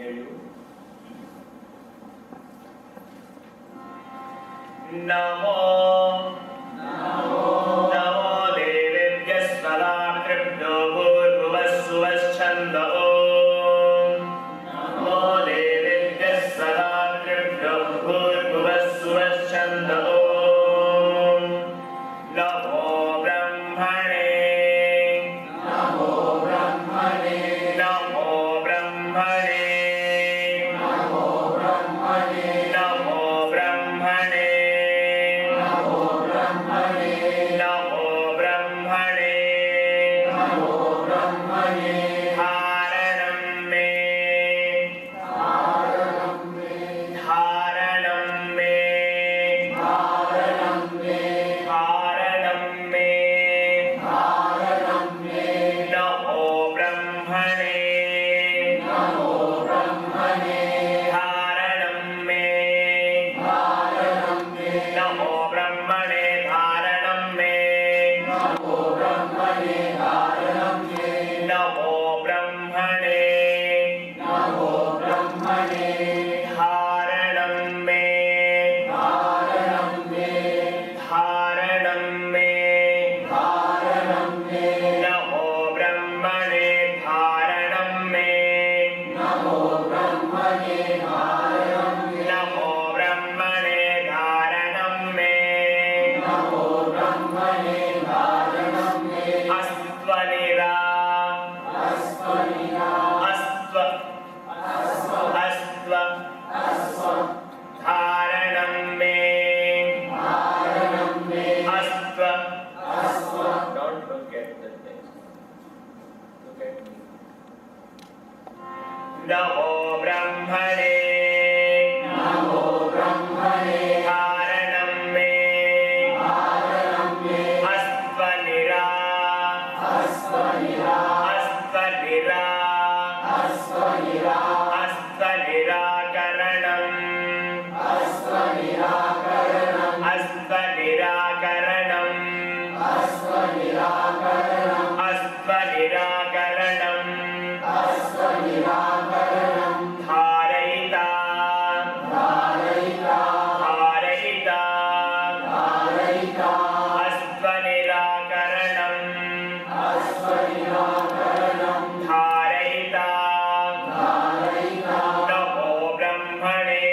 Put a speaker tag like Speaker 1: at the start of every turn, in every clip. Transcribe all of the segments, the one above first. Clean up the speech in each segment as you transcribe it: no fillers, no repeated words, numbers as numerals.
Speaker 1: hear you. Namo देवेभ्यः स्वराट्रिभ्यो भूर्भुवस्सुवश्छन्दो नमो देवेभ्यः स्वराट्रिभ्यो भूर्भुवस्सुवश्छन्दो नमो ब्रह्मणे नमो ब्रह्मणे नमो ब्रह्मणे नमो ब्रह्मणे नमो ब्रह्मणे नमो ब्रह्मणे नमो ब्रह्मणे नमो ब्रह्मणे धारणं मे धारणं मे धारणं मे धारणं मे धारणं मे धारणं मे नमो ब्रह्मणे नमो ब्रह्मणे धारणं मे धारणं मे नमो ब्रह्मणे धारणं मे नमो ब्रह्मणे धारणं मे नमो ब्रह्मणे नमो ब्रह्मणे धारणं मे धारणं मे धारणं मे धारणं मे नमो ब्रह्मणे धारणं मे नमो ब्रह्मणे धारणं मे नमो ब्रह्मणे धारणं मे नमो ब्रह्मणे धारणं मे अस्त्वनिरा अस्त्वनिरा अस्त्व अस्त्व अस्त्व अस्त्व धारणं मे धारणं मे अस्त्व अस्त्व don't look at the text, look at me. नमो ब्रह्मणे नमो ब्रह्मणे धारणं मे धारणं मे अस्त्वनिरा अस्त्वनिरा अस्त्वनिरा अस्त्वनिरा अस्त्वनिराकरणम् अस्त्वनिराकरणम् अस्त्वनिराकरणम् अस्त्वनिराकरणम् अस्त्वनिराकरणम् अस्त्वनिराकरणम् धारयिता धारयिता धारयिता धारयिता अस्त्वनिराकरणम् अस्त्वनिराकरणम् धारयिता धारयिता नमो ब्रह्मणे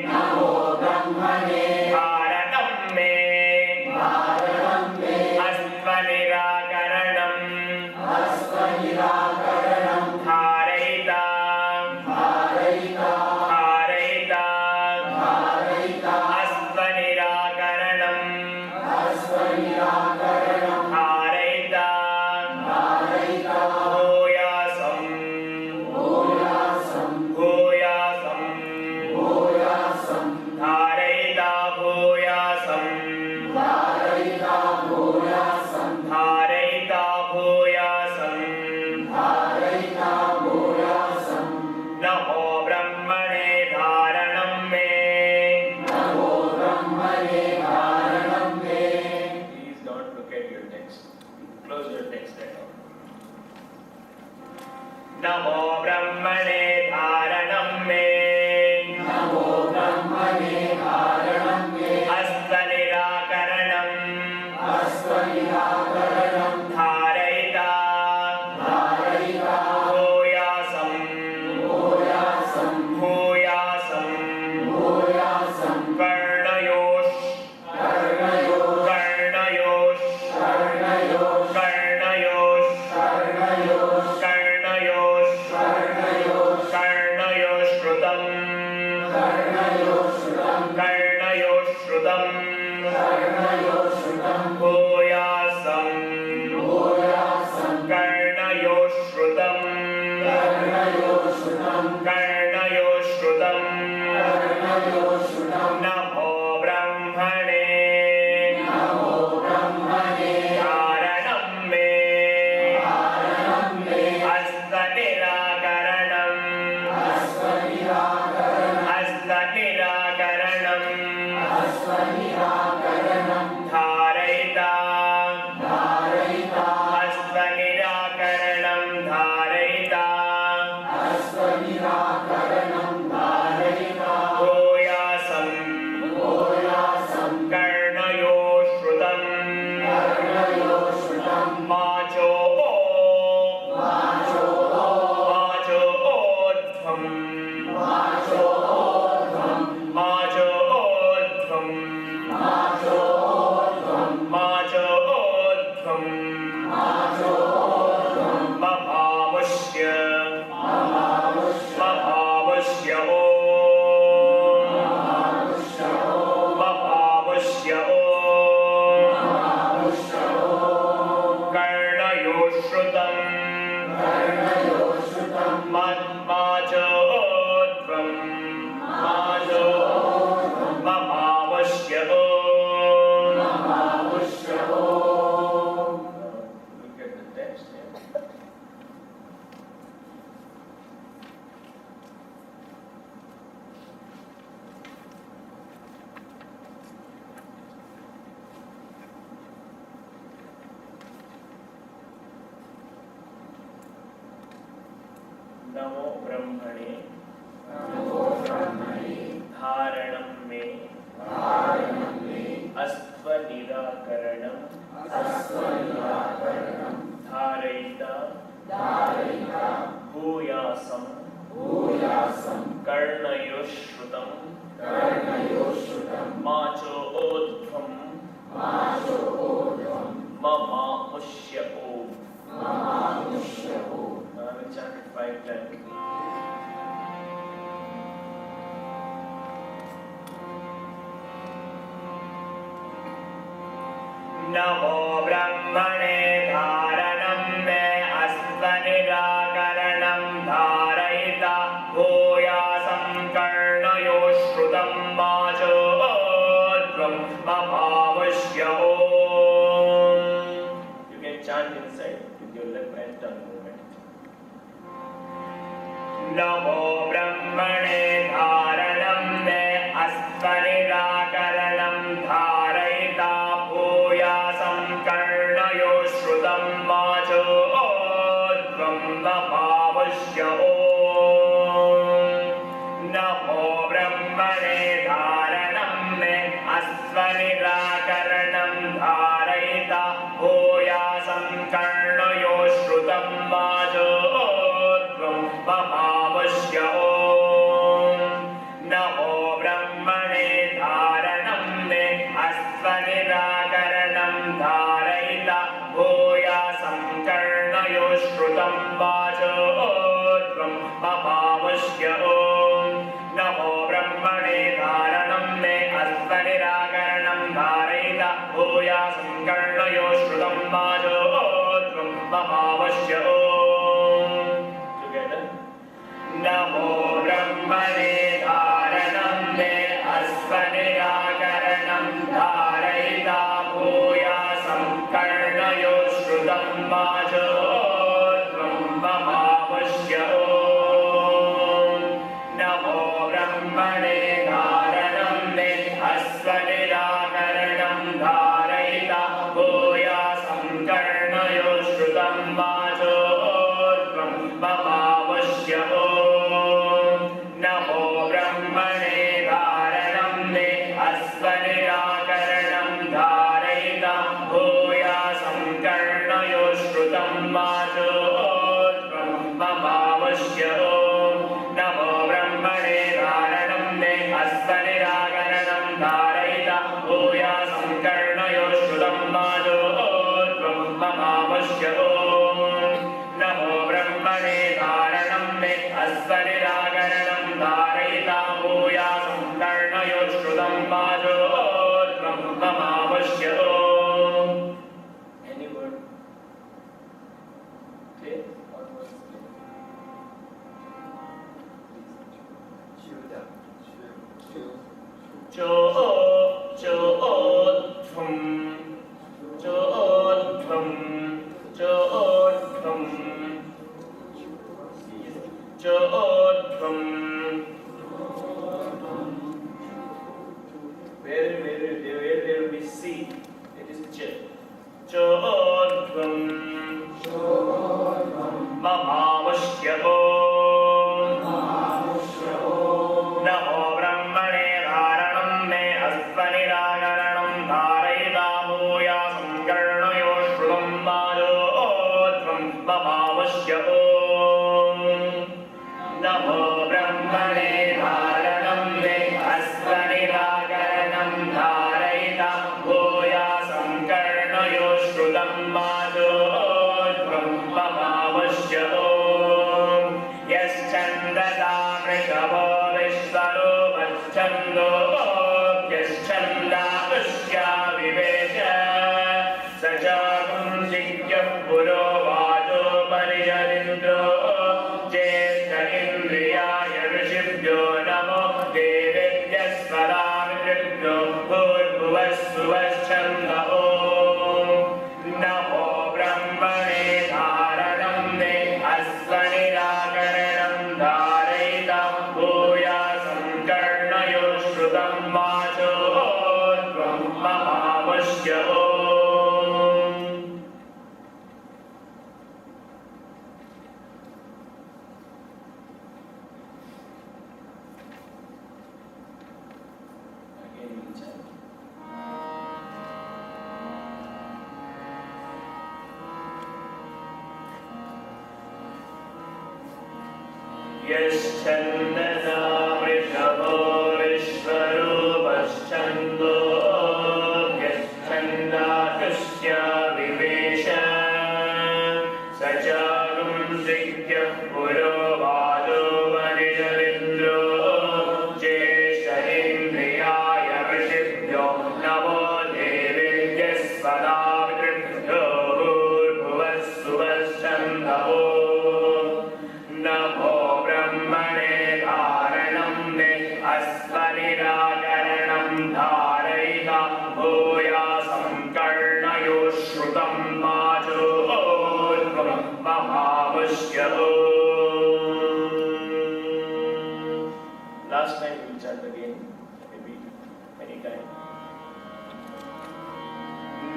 Speaker 1: नमो ब्रह्मणे धारणं मे धारणं मे अस्त्वनिराकरणम् अस्त्वनिराकरणं धारयिता धारयिता धारयिता धारयिता अस्त्वनिराकरणम् अस्त्वनिराकरणं धारयिता धारयिता भूयासं भूयासं भूयासं भूयासं धारयिता भूयासं धारयिता भूयासं धारयिता भूयासं धारयिता भूयासं नमो ब्रह्मणे धारणं मे नमो ब्रह्मणे धारणं मे Please don't look at your text. Close your text at all. नमो ब्रह्मणे धारणं मे नमो ब्रह्मणे धारणं मे अस्त्वनिराकरणम् अस्त्वनिराकरणं धारयिता धारयिता भूयासं भूयासं भूयासं भूयासं कर्णयोः कर्णयोः कर्णयोः कर्णयोः कर्णयोः कर्णयोः कर्णयोः कर्णयोः कर्णयोः श्रुतं कर्णयोः श्रुतं कर्णयोः श्रुतं कर्णयोः श्रुतं भूयासं भूयासं कर्णयोः श्रुतं कर्णयोः श्रुतं कर्णयोः श्रुतं कर्णयोः श्रुतं नमो ब्रह्मणे नमो ब्रह्मणे धारणं मे धारणं मे अस्त्वनिराकरणम् अस्त्वनिराकरणम् अस्त्वनिराकरणम् अस्त्वनिराकरणम् धारयिता नमो ब्रह्मणे धारणं मे अस्त्वनिराकरणं धारयिता भूयासं कर्णयोश्रुतं माचोध्वं ममामुष्य ओम्. Now we chant it 5 times. नमो ब्रह्मणे धारणं मे अस्त्वनिराकरणं धारयिता भूयासं कर्णयोश्रुतं माचोध्वं ममामुष्य ओम्. You can chant inside with your left hand tongue movement. नमो ब्रह्मणे धारणं मे अस्त्वनिराकरणं धारयिता भूयासं कर्णयोश्रुतं माचोध्वं ममामुष्य ओम्. नमो ब्रह्मणे धारणं मे अस्त्वनिराकरणं धारयिता भूयासं कर्णयोश्रुतं माचोध्वं ममामुष्य ओम्. नमो ब्रह्मणे धारणं मे अस्त्वनिराकरणं धारयिता भूयासं कर्णयोश्रुतं माचोध्वं ममामुष्य ओम्. नमो ब्रह्मणे धारणं मे अस्त्वनिराकरणं धारयिता भूयासं कर्णयोश्रुतं माचोध्वं ममामुष्य ओम्. Together. नमो ब्रह्मणे धारणं मे अस्त्वनिराकरणं धारयिता भूयासं कर्णयोश्रुतं माचोध्वं ममामुष्य ओम्. नमो ब्रह्मणे धारणं मे अस्त्वनिराकरणं धारयिता भूयासं कर्णयोश्रुतं माचोध्वं ममामुष्य ओम्. नमो ब्रह्मणे धारणं मे अस्त्वनिराकरणं धारयिता भूयासं कर्णयोश्रुतं माचोध्वं ममामुष्य ओम्. नमो ब्रह्मणे धारणं मे अस्त्वनिराकरणं धारयिता भूयासं कर्णयोश्रुतं माचोध्वं ममामुष्य ओम्. नमो ब्रह्मणे धारणं मे अस्त्वनिराकरणं धारयिता भूयासं कर्णयोश्रुतं माचोध्वं ममामुष्य ओम्. Any word? Clear? Choodhvam, choodhvam, choodhvam, choodhvam. Where there will be C, it is ch. Choodhvam, mamamushya om. नमो ब्रह्मणे धारणं मे अस्त्वनिराकरणं धारयिता भूयासं कर्णयोश्रुतं माचोध्वं ममामुष्य ओम्. नमो ब्रह्मणे वैष्णवो विश्वरूपश्छन्दोऽप्यश्छन्दातुष्या विवेश स च कुञ्जिज्ञः पुरोवाचोपनिषदिन्द्रो ज्येष्ठ इन्द्रियाय ऋषिभ्यो नमो देवेभ्यः स्वरामितृभ्यो भूर्भुवस्सुवश्छन्द ॐ नमो ब्रह्मणे धारणं मे अस्वनिराकरणं धारयिता भूयासं कर्णयो श्रुतं वाचोऽध्वं ममावश्य यश्चन्दसा वृषभो विश्वरूपश्छन्दोऽप्यश्छन्दातुष्या विवेश स च कुञ्जिज्ञः पुरोवाचोपनिषदिन्द्रो ज्येष्ठ इन्द्रियाय ऋषिभ्यो नमो देवेभ्यः स्वरामितृभ्यो भूर्भुवस्सुवश्छन्द नमो ब्रह्मणे धारणं मे अस्वनिराकरणं धारयिता भूयासं कर्णयो श्रुतं वाचोऽध्वं ममावश्य Last time we will chant again, maybe anytime.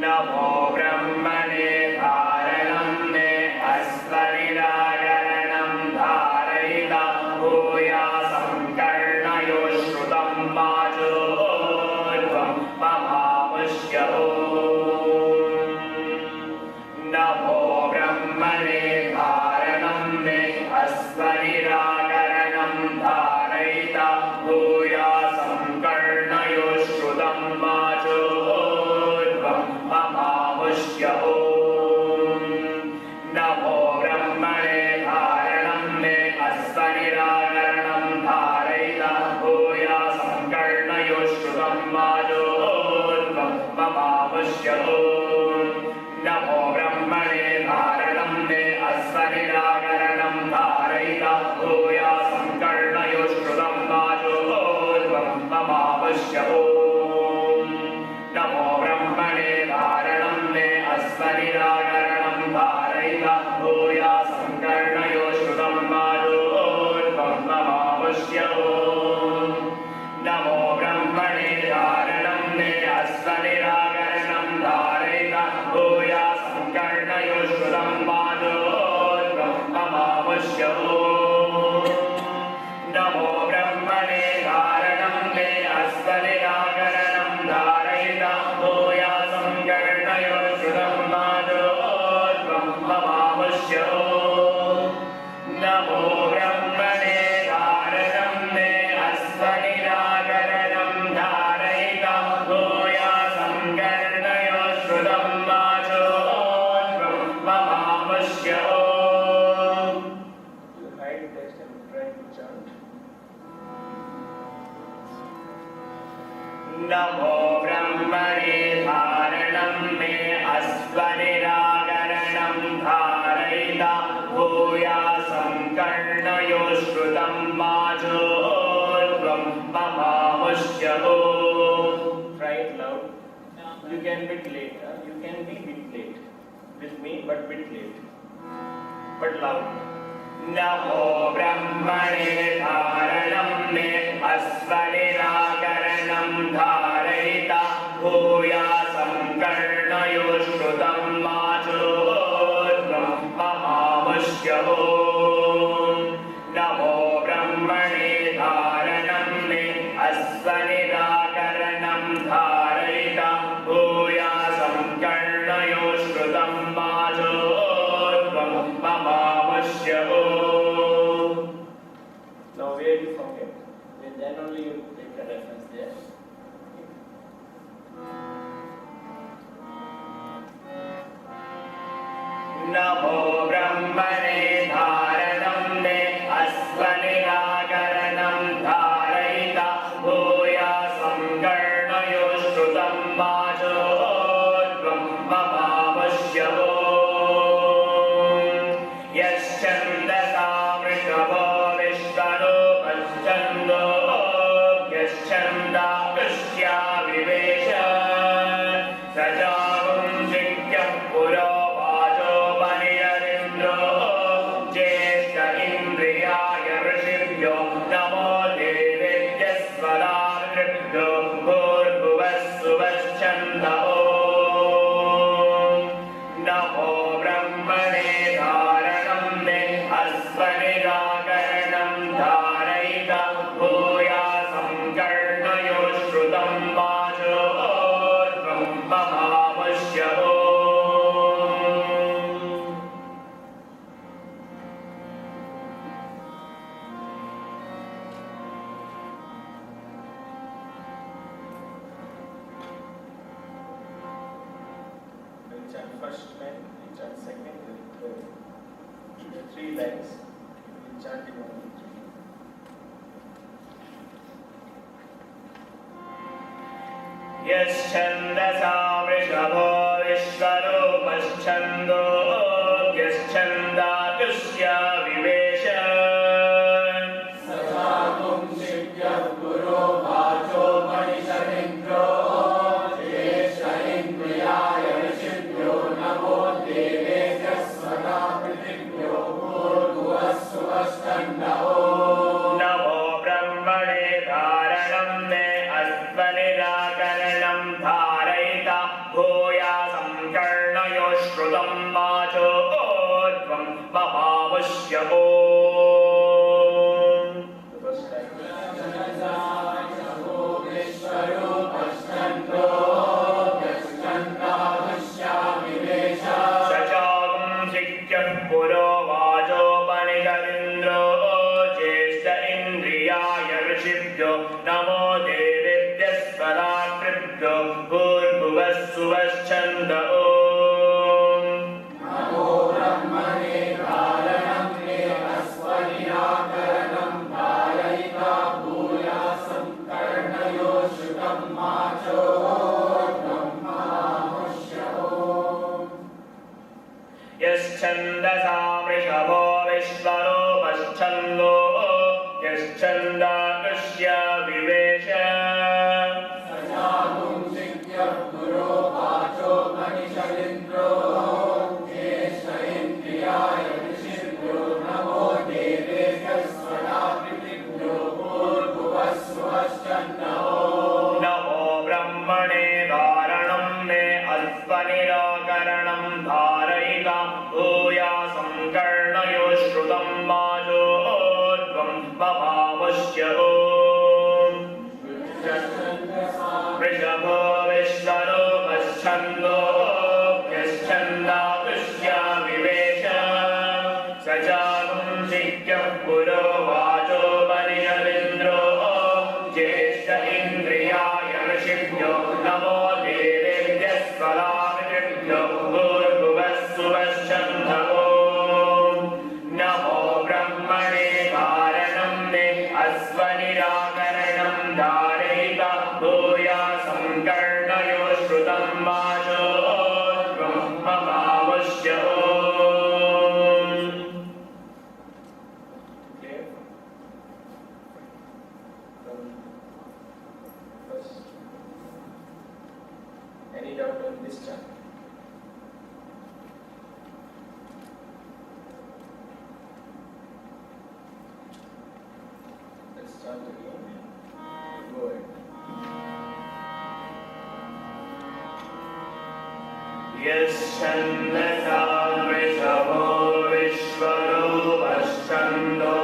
Speaker 1: नमो ब्रह्मणे धारणं मे अस्वनिराकरणं धारयिता भूयासं कर्णयो श्रुतं वाचोऽध्वं ममावश्य नमो ब्रह्मणे धारणं मे अस्वनिराकरणं धारयिता भूयासं कर्णयो श्रुतं वाचोऽध्वं ममावश्य नमो ब्रह्मणे धारणं मे अस्वनिराकरणं धारयिता भूयासं कर्णयो श्रुतं वाचोऽध्वं ममावश्य नमो ब्रह्मणे धारणं मे अस्वनिराकरणं धारयिता भूयासं कर्णयो श्रुतं वाचोऽध्वं ममावश्य नमो ब्रह्मणे धारणं मे अस्वनिराकरणं धारयिता भूयासं कर्णयो श्रुतं वाचोऽध्वं ममावश्य नमो ब्रह्मणे धारणं मे अस्वनिराकरणं धारयिता भूयासं कर्णयो श्रुतं वाचोऽध्वं ममावश्य नमो ब्रह्मणे धारणं मे अस्वनिराकरणं धारयिता भूयासं कर्णयो श्रुतं वाचोऽध्वं ममावश्य नमो ब्रह्मणे धारणं मे अस्वनिराकरणं धारयिता भूयासं कर्णयो श्रुतं वाचोऽध्वं ममावश्य नमो ब्रह्मणे धारणं मे अस्वनिराकरणं धारयिता भूयासं कर्णयो श्रुतं वाचोऽध्वं ममावश्य Try it loud. You can bit late. You can be bit late with me, but bit late. But loud. नमो ब्रह्मणे धारणं मे अस्वनिराकरणं धारयिता भूयासं कर्णयो श्रुतं वाचोऽध्वं ममावश्य नमो ब्रह्मणे धारणं मे अस्वनिराकरणं धारयिता भूयासं कर्णयो श्रुतं वाचोऽध्वं ममावश्य Now where you forget? Then only you take the reference there. नमो ब्रह्मणे धारणं मे अस्वनिराकरणं first line, we chant second, third. 3 lines, we chant in 1, 2, 3. Yaschandasa vrishabho vishvarupashchando yaschandadusya vivesha
Speaker 2: sasatum shikya guru vacho manisharindro jesha indriyaya vishibhyo namo devesya svata pritibhyo bhurguvasuvastandao
Speaker 1: namo brahmane dharanam me asvanirakaranam dharayita bhuyasam karnayo shrutam vacho odvam mahavashya om. The first line. Sachagam shikyah puro vajopanishadindro jeshta indriyaya rishibhyo namo devebhyas svaratribhyo bhurguvasuvashchanda om.
Speaker 2: namo brahmane dharanam me asvanirakaranam dharayita bhuyasam karnayo shrutam macho
Speaker 1: Yaschandasa vrishabho vishvarupashchando yaschandadusya vivesha
Speaker 2: sasatum shikya guru vacho manisharindro jesha indriyaya vishibhyo namo devesya svata pritibhyo bhurguvasuvastandao
Speaker 1: namo brahmane dharanam me asvanirakaranam dharayita bhuyasam karnayo shrutam vajo odvam mahavashya om. Vrishabho vishvarupashchando yaschandadusya vivesha sachagam shikyah puro vajopanishadindro jeshta indriyaya rishibhyo namo devebhyas svaratribhyo bhurguvasuvashchanda om. Namo brahmane dharanam me asvanirakaranam dharayita bhuyasam karnayo shrutam vacho odvam mahavashya om. Clear? First. Any doubt on this chant? Let's start again. Go ahead. Yaschandasa vrishabho vishvarupashchando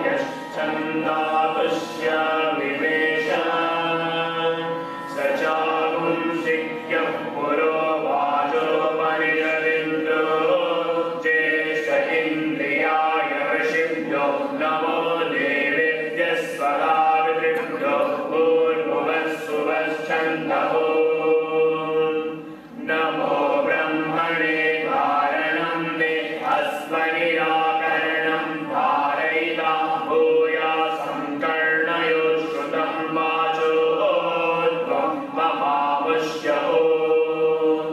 Speaker 1: yaschandadusya vivesha sachagam shikyah puro vajopanishadindro jeshta indriyaya rishibhyo namo devebhyas svaratribhyo bhurguvasuvashchanda om. Namo brahmane dharanam me asvanirakaranam dharayita bhuyasam karnayo shrutam vacho odvam mahavashya om.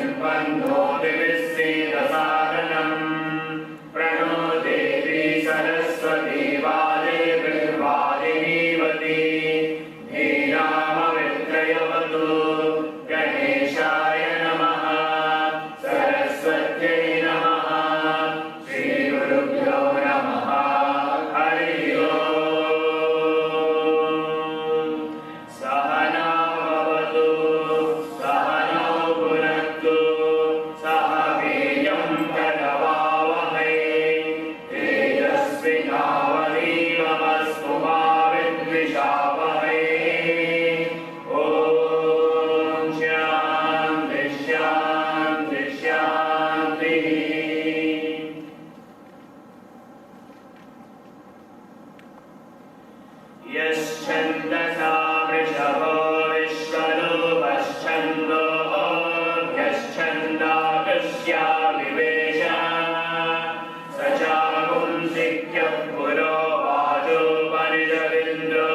Speaker 2: Brahmana
Speaker 1: यश्छन्दसा वृषभो विश्वरूपश्छन्दोऽभ्यश्छन्दाकृष्या विवेश स चापुंसिक्यः पुरो वाचोपनिषदिन्द्रो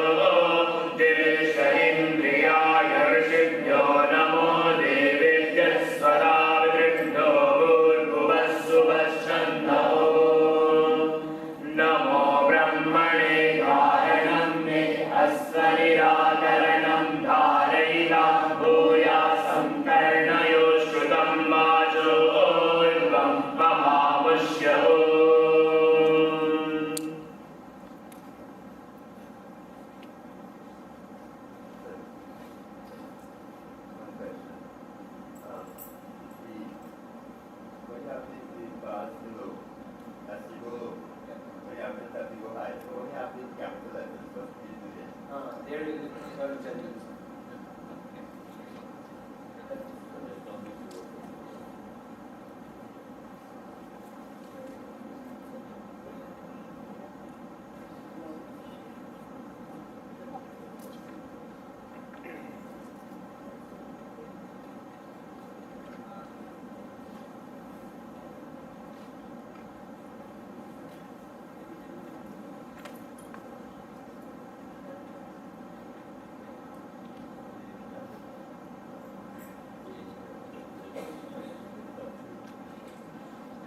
Speaker 1: देश इन्द्रियाय ऋषिभ्यो नमो देवेभ्यः स्वरा विदृग्धो भूर्भुवः सुवः नमो ब्रह्मणे कारणं मे अस्वनिराकरणं धारयिता भूयासं कर्णयो श्रुतं वाचोर्वं महामुष्यः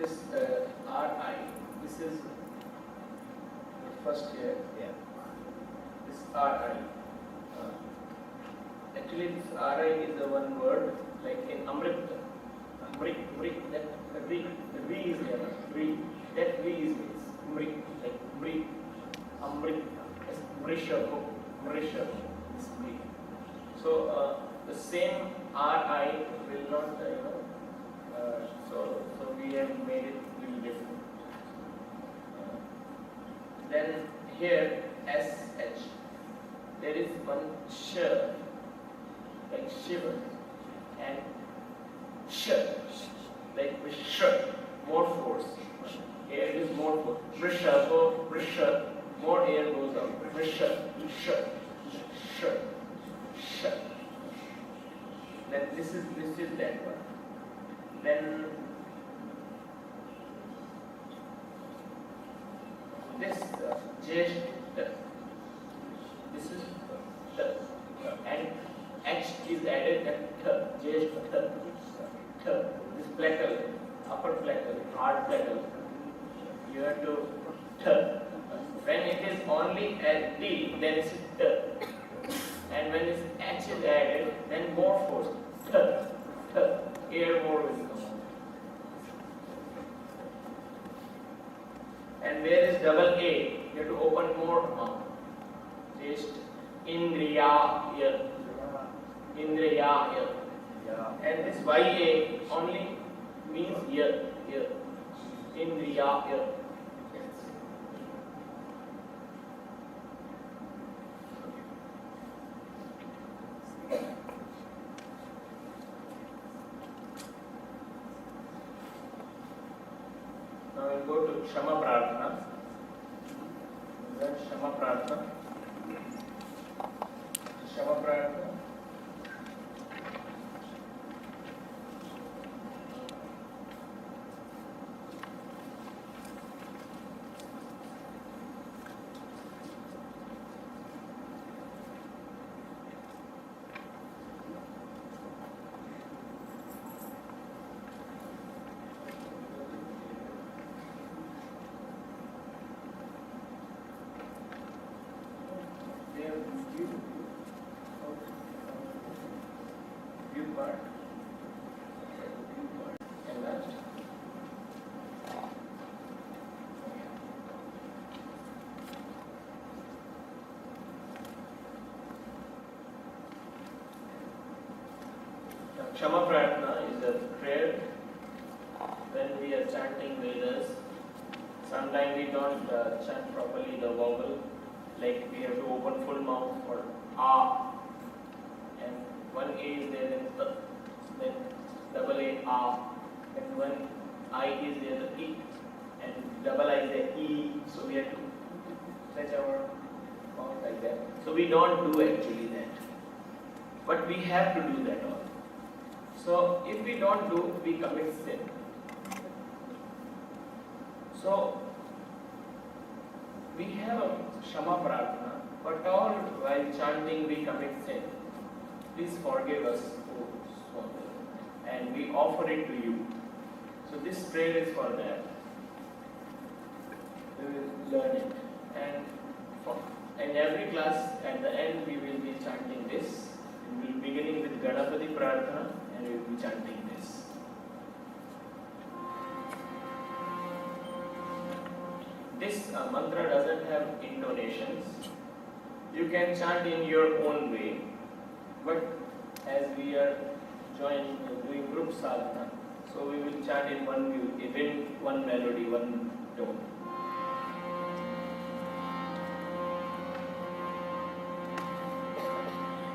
Speaker 3: This RI, this is the first here.
Speaker 2: Yeah.
Speaker 3: This RI. Actually, this RI is the one word, like in Amrit. Amrit, that the V is there. That V is Amrit, like Amrit, Amrit, Mrishabho, is Amrit. So the same RI will not, so we have made it a little different. Then here SH, there is one sh, like Shiva, and sh, like Vish, more force. Here it is more force. Vrisha, so Vrisha, more air goes out. Vrisha, sh, sh, sh. Then this is that one. Then this Jeshta, this is T, and H is added at T, Jeshta, T, this placal, upper placal, hard placal, you have to T. When it is only at D, then it's T, and when it's H is added, then more force, T, air more will come. And where is double A? You have to open more mouth. Just Indriya. And this YA only means ear. Indriya. Now we'll go to Shama Prarthana. Shama Prarthana. Shama Prarthana. View part. And last. Kshama Prarthana is a prayer when we are chanting Vedas. Sometimes we don't chant properly the vowel, like we have to open full mouth for A, and one A is there, then double A, and one I is there, the E, and double I is there, E, so we have to stretch our mouth like that. So we don't do actually that. But we have to do that all. So if we don't do, we commit sin. So we have a Shama Prarthana, but all while chanting we commit sin. Please forgive us, O Swami, and we offer it to you. So this prayer is for that. We will learn it, and in every class at the end we will be chanting this. We will be beginning with Ganapati Prarthana and we will be chanting this. This mantra doesn't have intonations. You can chant in your own way, but as we are doing group sadhana, so we will chant in one melody, one tone.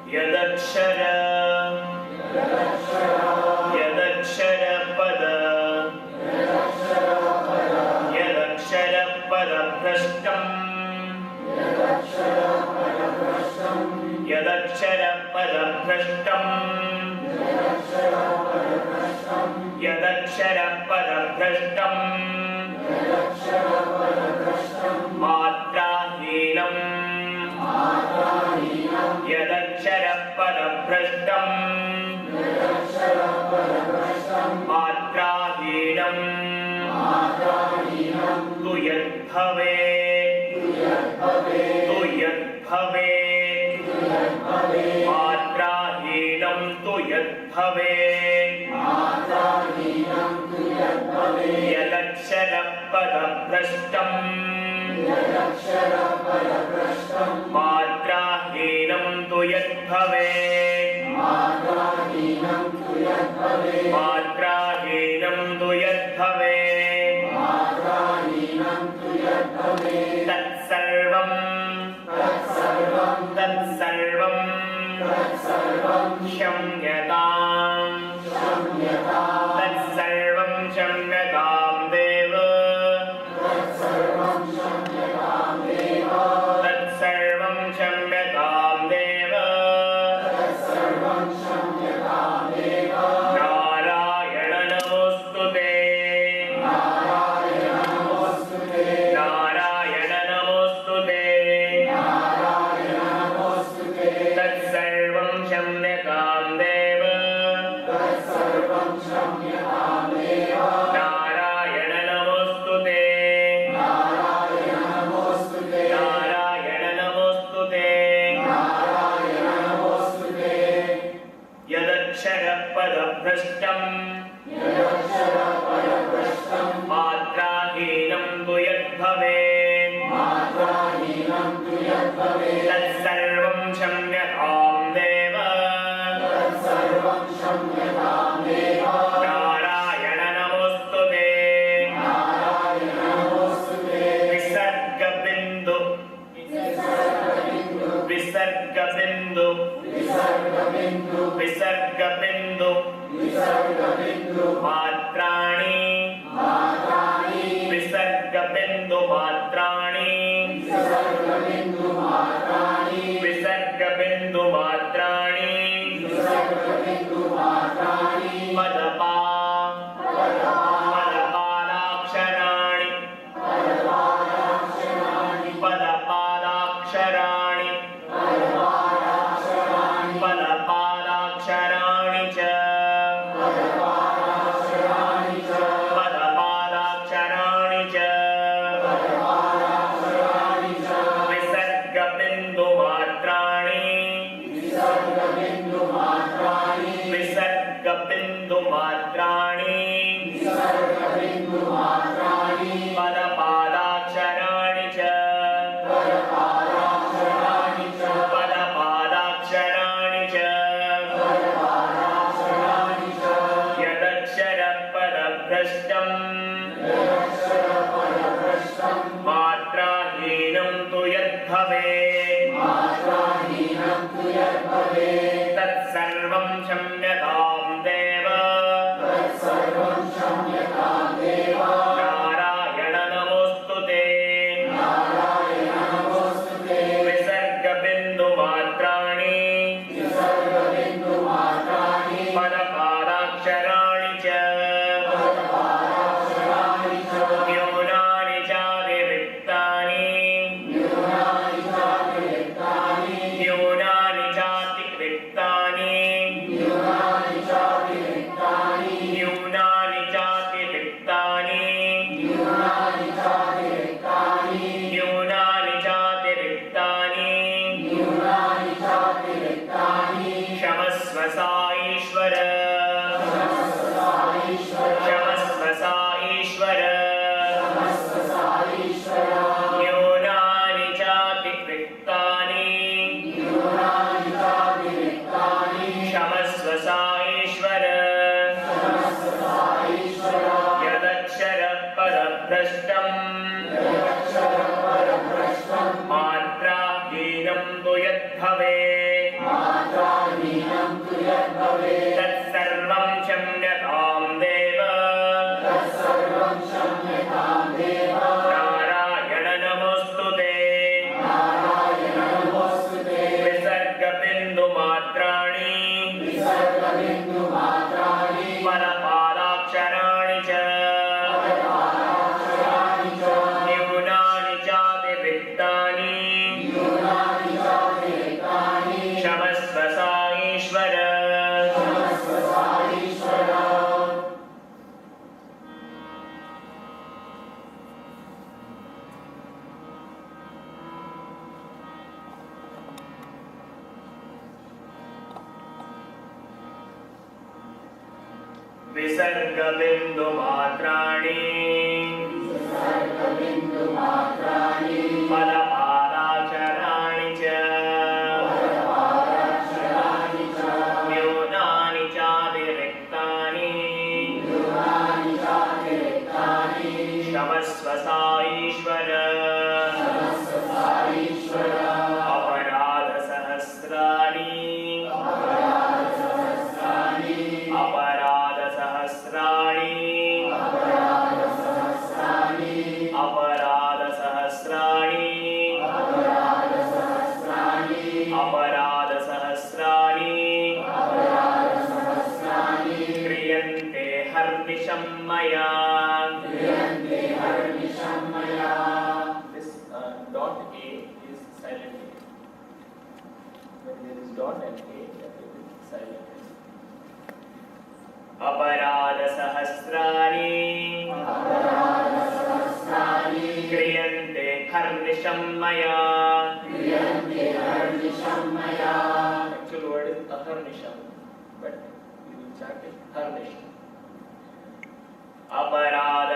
Speaker 3: Yadakshara pada pada prashtam yadakshara pada prashtam matrahinam yadakshara pada prashtam matrahinam tu yad bhave matrahinam tu yad bhave yadakshara pada prashtam matrahinam tu yad bhave matrahinam tu yad bhave tatsarvam shamyatam tatsarvam shamyatam deva tatsarvam shamyatam deva narayana namostute narayana namostute tatsarvam shamyatam deva narayana namostute narayana namostute yadakshara pada prashtam matrahinam tu yad bhave tatsarvam shamyatam deva narayana namostute visarga bindu matrani visarga bindu matrani padapadaksharani padapadaksharani cha padapadaksharani cha visarga bindu matrani padapadaksharani cha
Speaker 1: तु यद्भवेत्
Speaker 2: मात्राहीनं तु यद्भवेत्
Speaker 1: तत्सर्वं क्षम्यतां देव
Speaker 2: तत्सर्वं क्षम्यतां देव
Speaker 1: नारायण नमोऽस्तुते
Speaker 2: नारायण नमोऽस्तुते
Speaker 1: विसर्गबिन्दुमात्राणि
Speaker 2: विसर्गबिन्दुमात्राणि
Speaker 1: परपादाक्षराणि च
Speaker 2: परपादाक्षराणि च
Speaker 1: न्यूनानि चातिरिक्तानि
Speaker 2: न्यूनानि चातिरिक्तानि
Speaker 1: क्षमस्व सा ईश्वर
Speaker 2: क्षमस्व सा ईश्वर
Speaker 1: विसर्गबिन्दुमात्राणि
Speaker 2: विसर्गबिन्दुमात्राणि
Speaker 1: परपादाक्षराणि च
Speaker 2: परपादाक्षराणि च
Speaker 1: न्यूनानि चातिरिक्तानि
Speaker 2: न्यूनानि चातिरिक्तानि
Speaker 1: क्षमस्व सा ईश्वर
Speaker 2: क्षमस्व सा ईश्वर
Speaker 1: अपराधसहस्राणि
Speaker 2: अपराधसहस्राणि
Speaker 1: अपराधसहस्राणि
Speaker 2: अपराधसहस्राणि
Speaker 1: अपराधसहस्राणि
Speaker 2: अपराधसहस्राणि
Speaker 1: अपराधसहस्राणि
Speaker 2: अपराधसहस्राणि
Speaker 1: क्रियन्ते हर्निशं मया
Speaker 2: क्रियन्ते हर्निशं मया
Speaker 1: This dot A is silent A. When there is dot and A, that will be silent A. अपराधसहस्राणि
Speaker 2: अपराधसहस्राणि
Speaker 1: क्रियन्ते हर्निशं मया
Speaker 2: क्रियन्ते हर्निशं मया
Speaker 1: Actual word is ahernisham, but we will chant it harnisham.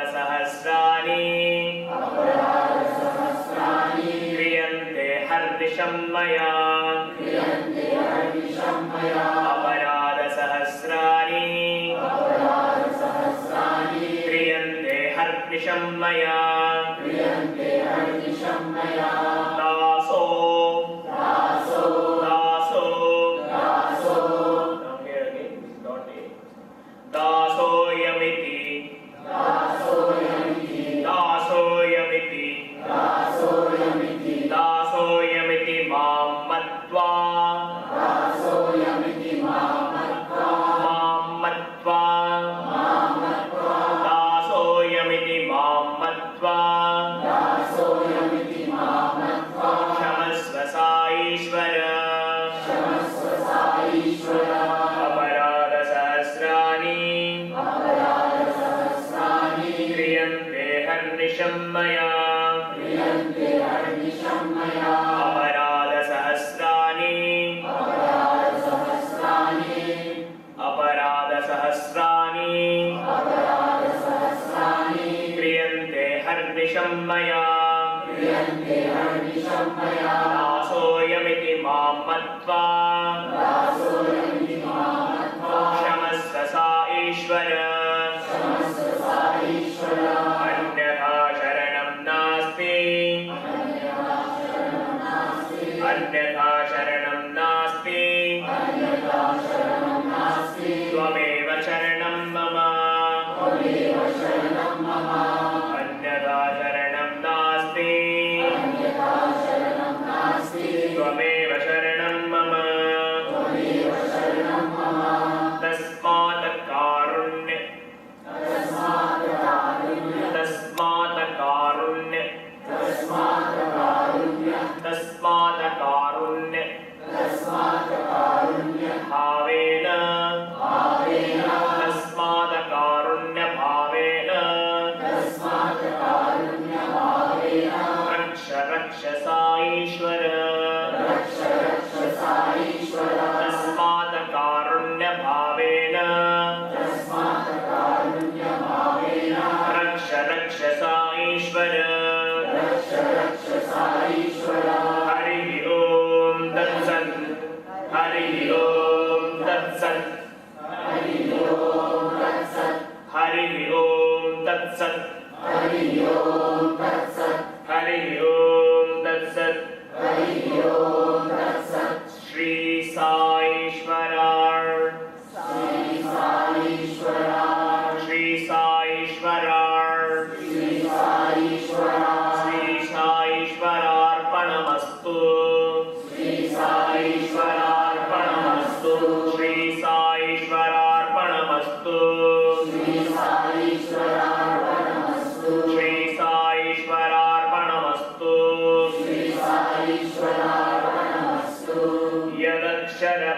Speaker 1: अपराधसहस्राणि
Speaker 2: अपराधसहस्राणि
Speaker 1: क्रियन्ते हर्निशं मया
Speaker 2: क्रियन्ते हर्निशं मया
Speaker 1: अपराधसहस्राणि
Speaker 2: अपराधसहस्राणि
Speaker 1: क्रियन्ते हर्निशं मया
Speaker 2: क्रियन्ते हर्निशं मया
Speaker 1: दासो
Speaker 2: दासो
Speaker 1: दासो
Speaker 2: दासो
Speaker 1: Now here again this dot A. दासोऽयमिति
Speaker 2: दासोऽयमिति
Speaker 1: दासोऽयमिति
Speaker 2: दासोऽयमिति
Speaker 1: दासोऽयमिति मां मत्वा
Speaker 2: दासोऽयमिति मां मत्वा
Speaker 1: दासोऽयमिति मां मत्वा
Speaker 2: दासोऽयमिति मां मत्वा
Speaker 1: क्षमस्व सा ईश्वर
Speaker 2: क्षमस्व सा ईश्वर
Speaker 1: अपराधसहस्राणि
Speaker 2: अपराधसहस्राणि
Speaker 1: क्रियन्ते हर्निशं मया
Speaker 2: क्रियन्ते हर्निशं मया
Speaker 1: अपराधसहस्राणि
Speaker 2: अपराधसहस्राणि
Speaker 1: अपराधसहस्राणि
Speaker 2: अपराधसहस्राणि
Speaker 1: क्रियन्ते हर्निशं मया
Speaker 2: क्रियन्ते हर्निशं मया
Speaker 1: दासोऽयमिति मां मत्वा
Speaker 2: दासोऽयमिति मां मत्वा
Speaker 1: क्षमस्व सा ईश्वर
Speaker 2: क्षमस्व सा ईश्वर
Speaker 1: अन्यथा शरणं नास्ति अन्यथा शरणं नास्ति
Speaker 2: अन्यथा शरणं नास्ति
Speaker 1: त्वमेव शरणं मम
Speaker 2: त्वमेव शरणं मम
Speaker 1: अन्यथा शरणं नास्ति
Speaker 2: अन्यथा शरणं नास्ति
Speaker 1: त्वमेव शरणं मम
Speaker 2: त्वमेव शरणं मम
Speaker 1: तस्मात् कारुण्य
Speaker 2: तस्मात् कारुण्य
Speaker 1: तस्मात् कारुण्य
Speaker 2: तस्मात् कारुण्य
Speaker 1: तस्मात् कारुण्य
Speaker 2: तस्मात् कारुण्य
Speaker 1: भावेन
Speaker 2: भावेन
Speaker 1: तस्मात् कारुण्य भावेन
Speaker 2: तस्मात् कारुण्य भावेन
Speaker 1: रक्ष रक्ष सा ईश्वर
Speaker 2: रक्ष रक्ष सा ईश्वर
Speaker 1: तस्मात् कारुण्य भावेन
Speaker 2: तस्मात् कारुण्य भावेन
Speaker 1: रक्ष रक्ष सा ईश्वर
Speaker 2: रक्ष रक्ष सा ईश्वर
Speaker 1: हरि ओम तत्सत् हरि ओम तत्सत्
Speaker 2: हरि ओम तत्सत्
Speaker 1: हरि ओम तत्सत्
Speaker 2: हरि ओम तत्सत्
Speaker 1: हरि ओम तत्सत्
Speaker 2: हरि ओम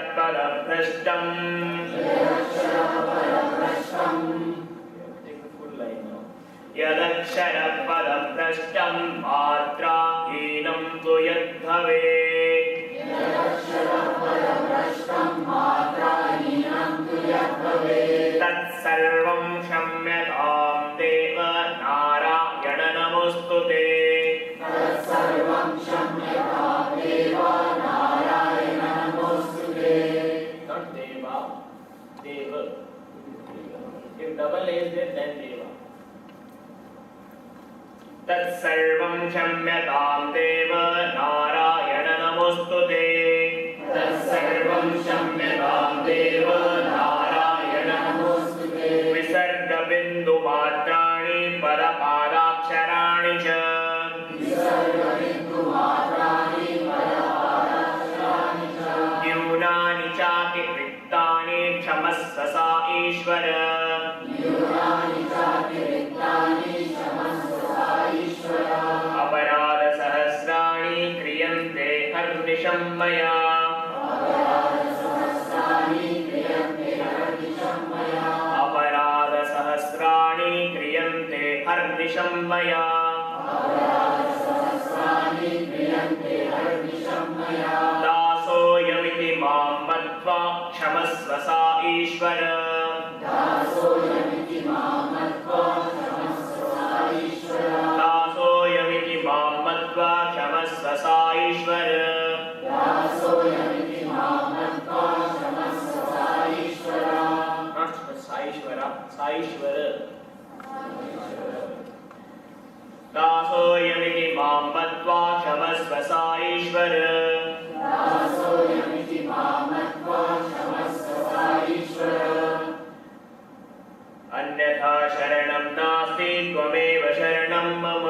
Speaker 1: यदक्षरपदभ्रष्टम् यदक्षरपदभ्रष्टं मात्राहीनं तु यद्भवेत् तत्सर्वं क्षम्यतां देव नारायण नमोस्तुते not deva deva if double a is there then deva तत्सर्वं क्षम्यतां देव नारायण नमोस्तुते तत्सर्वं क्षम्यतां देव नारायण नमोस्तुते विसर्गबिन्दुमात्राणि पदपादाक्षराणि च न्यूनानि चातिरिक्तानि क्षमस्व सा ईश्वर अपराधसहस्राणि क्रियन्ते हर्निशं मया अपराधसहस्राणि क्रियन्ते हर्निशं मया दासोऽयमिति मां मत्वा क्षमस्व सा ईश्वर दासोऽयमिति मां मत्वा क्षमस्व सा ईश्वर साईश्वर दासोऽयमिति मां मत्वा क्षमस्व सा ईश्वर अन्यथा शरणं नास्ति त्वमेव शरणं मम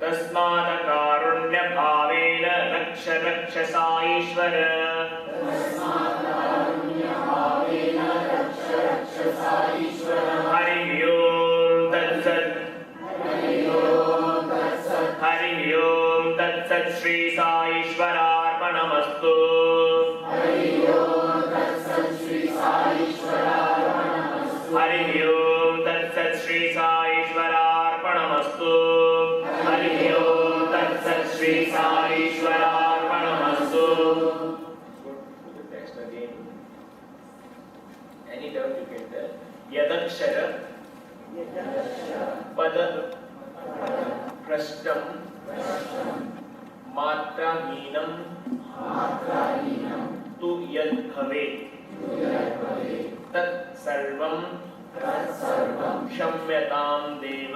Speaker 1: तस्मात् कारुण्यभावेन रक्ष रक्ष सा ईश्वर हरि ओम तत्सत् हरि ओम तत्सत् श्री साईश्वरार्पणमस्तु हरि ओम तत्सत् श्री साईश्वरार्पणमस्तु हरि ओम तत्सत् Shri साईश्वरार्पणमस्तु Next again. Any doubt you can tell. यदक्षर पद भ्रष्टं मात्राहीनं तु यद् भवेत् तत्सर्वं क्षम्यतां देव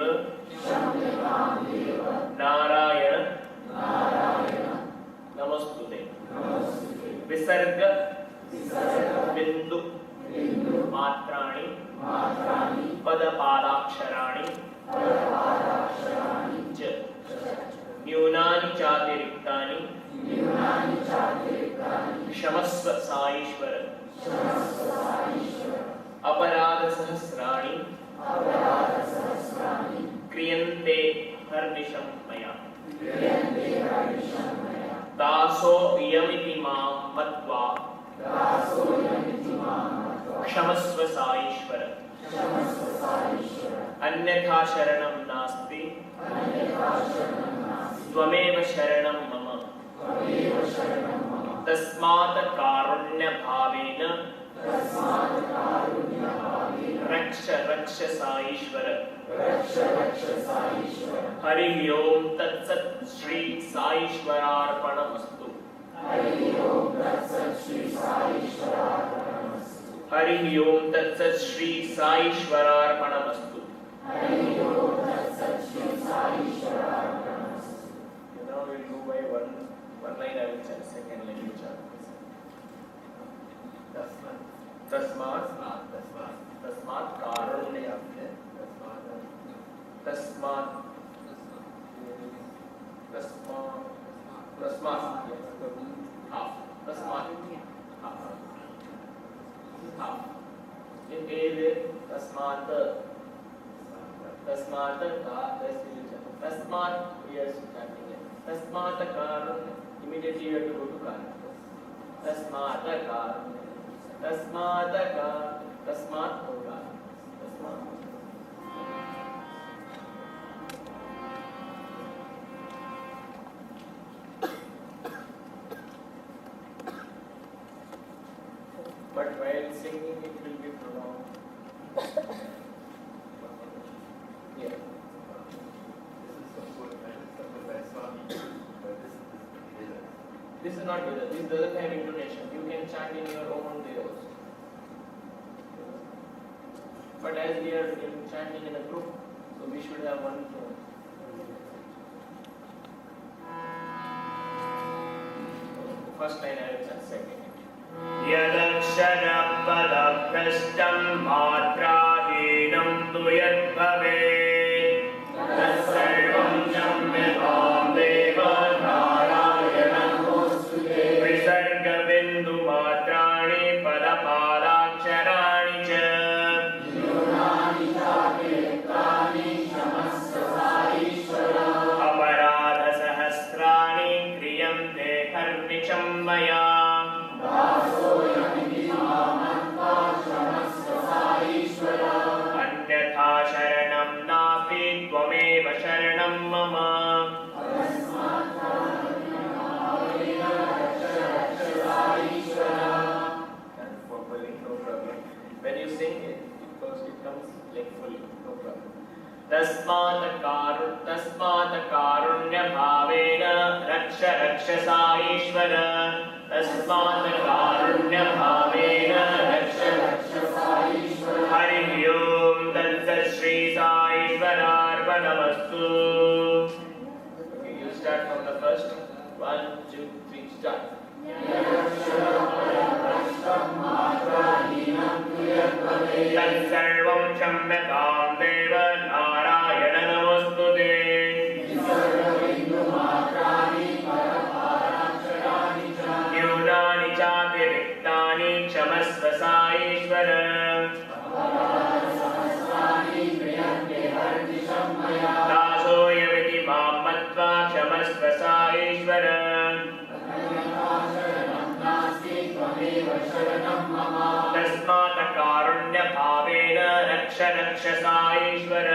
Speaker 1: नारायण नमोस्तुते विसर्ग बिंदु मात्राणि पदपादाक्षराणि च न्यूनानि चातिरिक्तानि क्षमस्व साईश्वर अपराधसहस्राणि क्रियन्ते हर्निशं मया दासोऽयमिति मां मत्वा क्षमस्व साईश्वर अन्यथा शरणं नास्ति त्वमेव शरणं मम तस्मात् कारुण्यभावेन रक्ष रक्ष साईश्वर हरि ओम तत्सत् श्री साईश्वरार्पणमस्तु हरि ओम तत्सत् Shri साईश्वरार्पणमस्तु Now we'll go by one line. I will chant second line. You chant. तस्मात् कारुण्य तस्मात्
Speaker 3: Tasmat Tasmat, we are starting it. Tasmat Karunya. Immediately you have to go to Karunya. Tasmat Karunya. Tasmat Karunya. Tasmat Karunya. Tasmat. But while singing it will be prolonged. Yeah. This is not Veda. This doesn't have intonation. You can chant in your own way also. But as we are chanting in a group, so we should have one tone. First line I will chant second.
Speaker 1: यदक्षरपदभ्रष्टं मात्राहीनं तु यद्भवेत् तत्सर्वं क्षम्यतां देव नारायणनमोऽस्तुते विसर्गबिन्दुमात्राणि पदपादाक्षराणि च
Speaker 2: न्यूनानि चातिरिक्तानि क्षमस्व साईश्वर
Speaker 1: अपराधसहस्राणि क्रियन्ते हर्निशं मया
Speaker 2: दासोऽयमिति मामन्ता क्षमस्व साईश्वर
Speaker 1: अन्यथा शरणं नास्ति त्वमेव शरणं मम
Speaker 2: तस्मात्कारुण्यभावेन रक्ष रक्ष साईश्वर
Speaker 3: And properly, no problem. When you sing it, it comes like fully, no problem. तस्मात् कारुण्यभावेन रक्ष रक्ष साईश्वर तस्मात् कारुण्यभावेन रक्ष
Speaker 2: रक्ष साईश्वर
Speaker 1: हरि ओम तत्सत् Shri साईश्वरार्पणमस्तु. Okay, you start from the first. 1, 2, 3, start. तत्सर्वं क्षम्यतां देव नारायण नमोस्तुते न्यूनानि चातिरिक्तानि क्षमस्व साईश्वर दासोऽयमिति मां मत्वा क्षमस्व साईश्वर तस्मात् कारुण्यभावेन रक्ष रक्ष साईश्वर.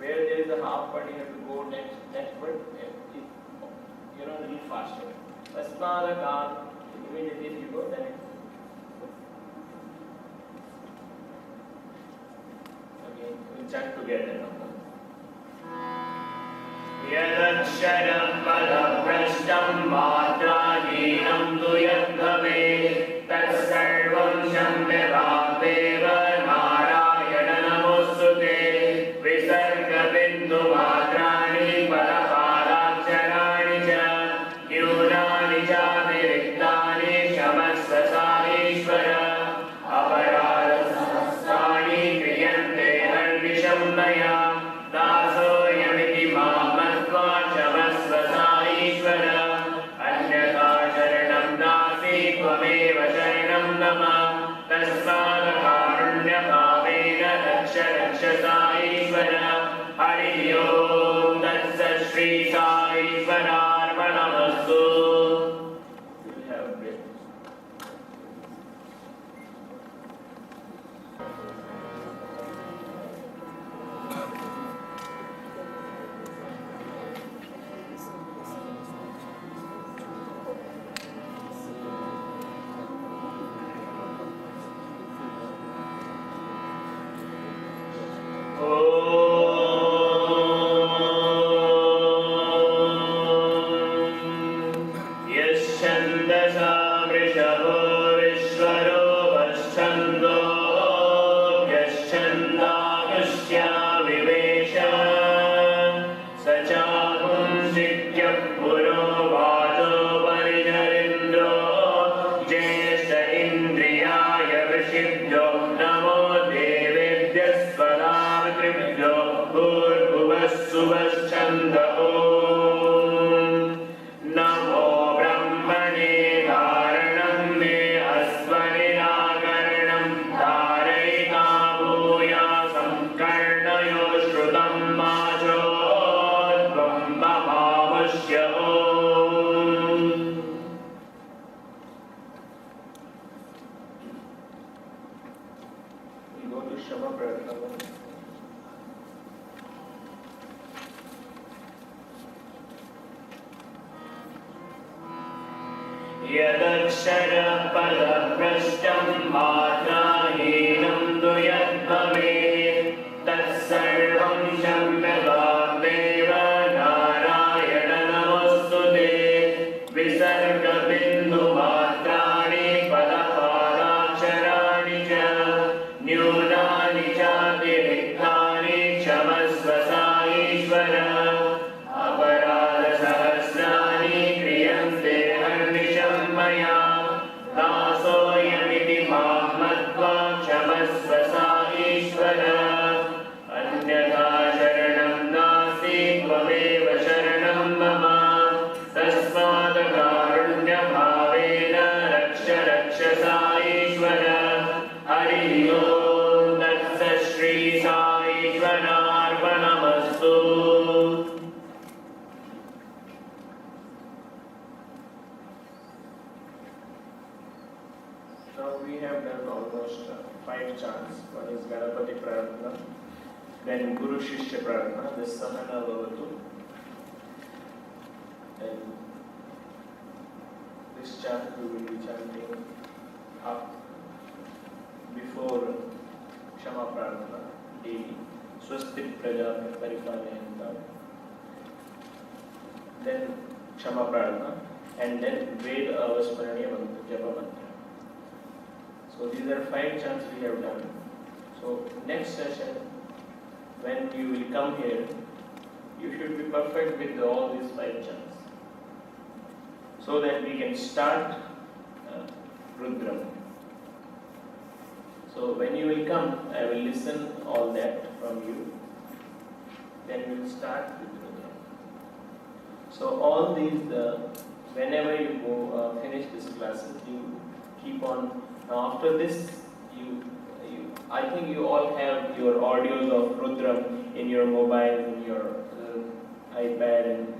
Speaker 1: Where there is a half word, you have to go next word. You know, read faster. Tasmaat immediately if you go, then it. Again, we'll chant together now. यदक्षरं पदभ्रष्टं मात्राहीनं तु यद्भवेत् तत्सर्वं क्षम्यतां देव नारायण नमोऽस्तुते विसर्गबिन्दुमात्राणि पदपादाक्षराणि च न्यूनानि चातिरिक्तानि क्षमस्व साईश्वर अपराधसहस्राणि क्रियन्ते हर्निशं मया दासोऽयमिति मां मत्वा क्षमस्व साईश्वर अन्यथा शरणं नास्ति त्वमेव शरणं मम तस्मात् go to Shama Prarthana. यदक्षरपदभ्रष्टं मात्राहीनं तु यद्भवेत् तत्सर्वं क्षम्यतामेव नारायण नमोऽस्तुते विसर्गबिन्दुमात्राणि पदपादाक्षराणि च न्यूनानि चातिरिक्तानि क्षमस्व साईश्वर अपराधसहस्राणि क्रियन्ते हर्निशं मया दासोऽयमिति मां मत्वा क्षमस्व साईश्वर अन्यथा शरणं नास्ति त्वमेव शरणं मम तस्मात् कारुण्यभावेन रक्ष रक्ष साईश्वर हरि ओं तत्सत् Shri साईश्वरार्पणमस्तु. Now we have done almost 5 chants. One is Ganapati Prarthana, then Guru Shishya Prarthana, the Sahana Bhavatu. And this chant we will be chanting up before Kshama Prarthana daily. Swasti Prajabhya Paripalayantam. Then Kshama Prarthana, and then Veda Avasmaraniya Mantra, Japa Mantra. So these are 5 chants we have done. So next session, when you will come here, you should be perfect with all these 5 chants, so that we can start Rudram. So when you will come, I will listen all that from you. Then we will start with Rudram. So all these, whenever you go finish this classes, you keep on. Now after this, I think you all have your audios of Rudram in your mobile, in your iPad, and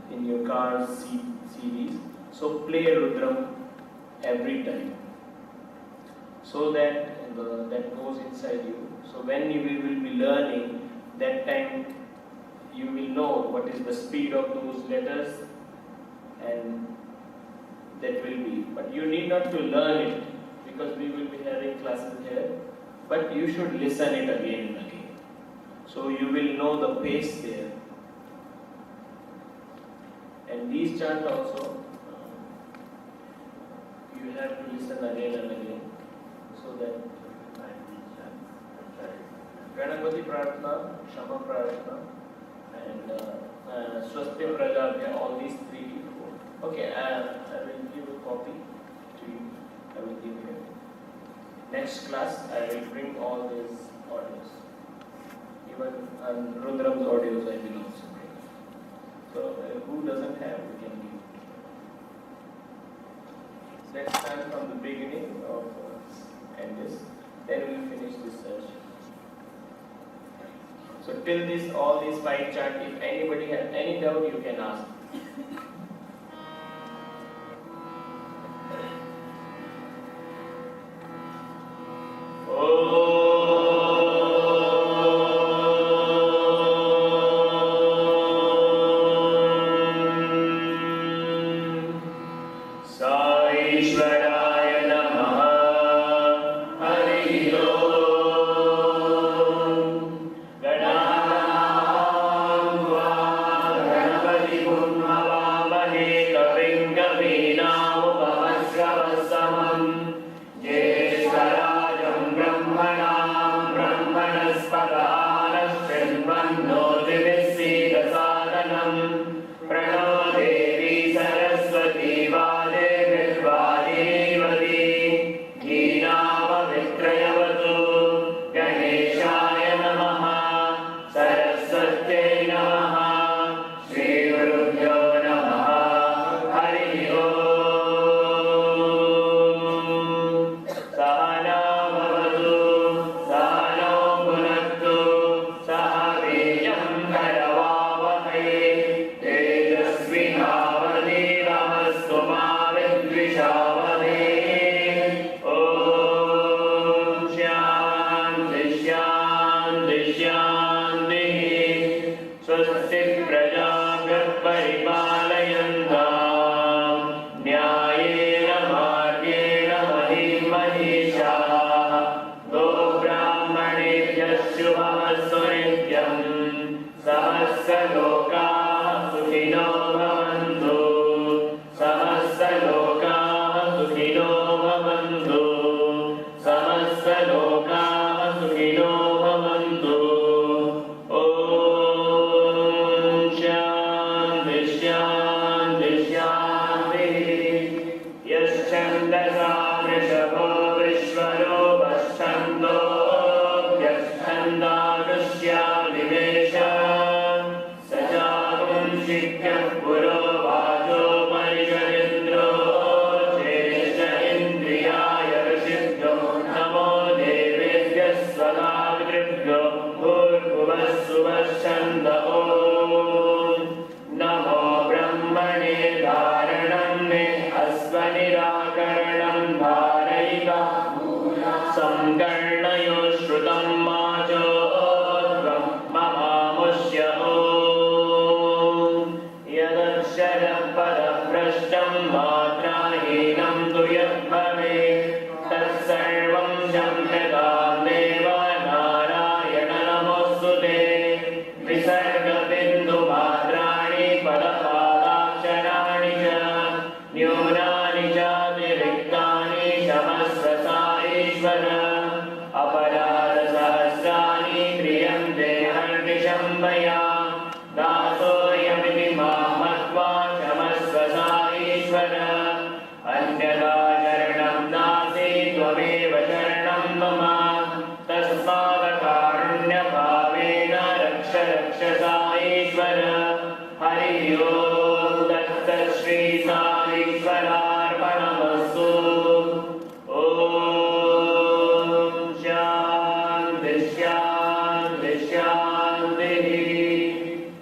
Speaker 1: in your car CDs. So play Rudram every time, so that that goes inside you. So when you will be learning, that time you will know what is the speed of those letters, and that will be. But you need not to learn it, because we will be having classes here. But you should listen it again and again, so you will know the pace there. And these chants also, you have to listen again and again, so that Ganapati Prarthana, Kshama Prarthana, and Swasti Prajabhya, all these 3, 4. Okay, I will give a copy to you. I will give you. Next class, I will bring all these audios. Even Rudram's audios I will also bring. So who doesn't have, we can give. Let's start from the beginning of and this. Then we will finish this session. So till this, all these 5 chants, if anybody has any doubt, you can ask. Vikrayavati मनीषाः गो ब्राह्मणेभ्यः शुभमस्तु नित्यम् समस्तलोकाः सुखिनो भवन्तु समस्तलोकाः सुखिनो भवन्तु समस्तलोकाः सुखिनो भवन्तु ॐ शान्ति शान्ति शान्तिः यश्चन्दसा वृषभो विश्वरूपच्छन्दोऽभ्यच्छन्दानुष्यानिमेष स चाकुंशिक्यः पुरो वाचो परिषदिन्द्रो ज्येष्ठ इन्द्रियाय ऋषिभ्यो नमो देवेभ्यः स्वधा पितृभ्यो भूर्भुवः सुवः छन्द ॐ नमो ब्रह्मणे धारणं मे अस्वनिराकरणं धारयिता संकर्णयो श्रुतं वाचोऽध्वं ममामुष्य ॐ यदक्षरपदभ्रष्टं मात्राहीनं तु यद्भवेत् तत्सर्वं क्षम्यतां देव नारायण नमोऽस्तु ते विसर्गबिन्दुमात्राणि पदपादाक्षराणि च न्यूनानि चातिरिक्तानि क्षमस्व सा ईश्वर अपराधसहस्राणि क्रियन्ते हर्निशं मया दासोऽयमिति मां मत्वा क्षमस्व सा ईश्वर अन्यथा शरणं नास्ति त्वमेव शरणं मम तस्मात्कारुण्यभावेन रक्ष रक्ष सा ईश्वर हरि ओं दत्त श्री साईश्वरार्पणमस्तु ॐ शान्ति शान्ति शान्तिः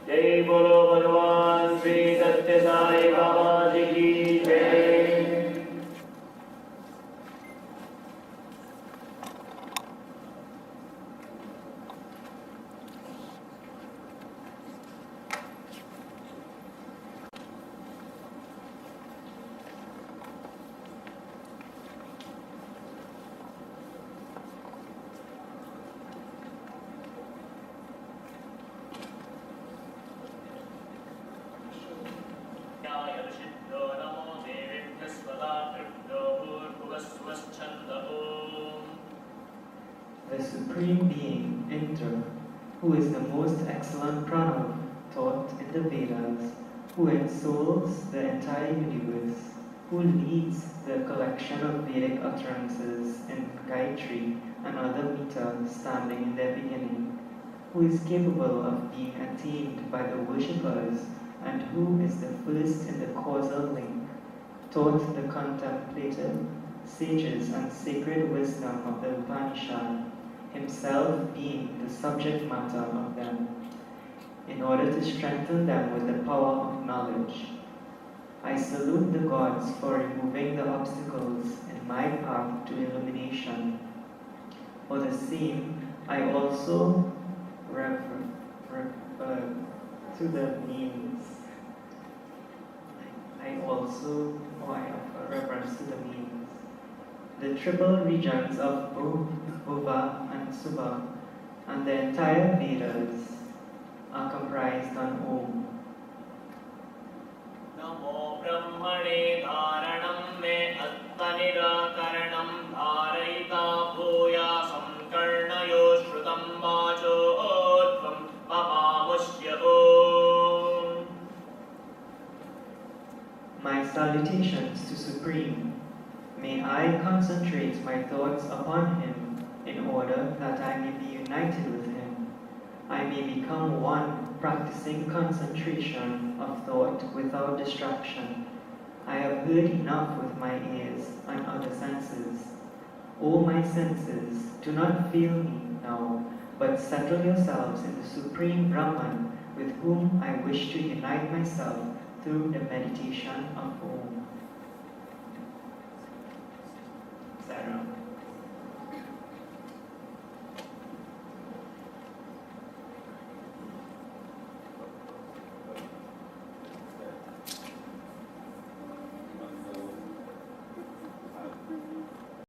Speaker 1: जय बोलो भगवान श्री सत्य साई बाबा जी की जय। नमो देवेभ्यः स्वधा पितृभ्यो भूर्भुवः सुवः छन्द ॐ
Speaker 4: The Supreme Being, Indra, who is the most excellent Pranav taught in the Vedas, who ensouls the entire universe, who leads the collection of Vedic utterances in Gayatri and other meters standing in their beginning, who is capable of being attained by the worshippers and who is the first in the causal link, taught the contemplative sages and sacred wisdom of the Upanishad, himself being the subject matter of them, in order to strengthen them with the power of knowledge. I salute the gods for removing the obstacles in my path to illumination. For the same, I also refer to the means. I offer reference to the means. The triple regions of Bhuva and Subha and the entire Vedas are comprised on Om.
Speaker 1: नमो ब्रह्मणे धारणं मे अत्तनिराकरणं धारयिता भूयासं कर्णयो श्रुतं वाचोऽध्वं ममामुष्य ॐ
Speaker 4: My salutations to Supreme. May I concentrate my thoughts upon Him in order that I may be united with Him. I may become one, practicing concentration of thought without distraction. I have heard enough with my ears and other senses. O my senses, do not fail me now, but settle yourselves in the Supreme Brahman, with whom I wish to unite myself through the meditation of Om. Sarah.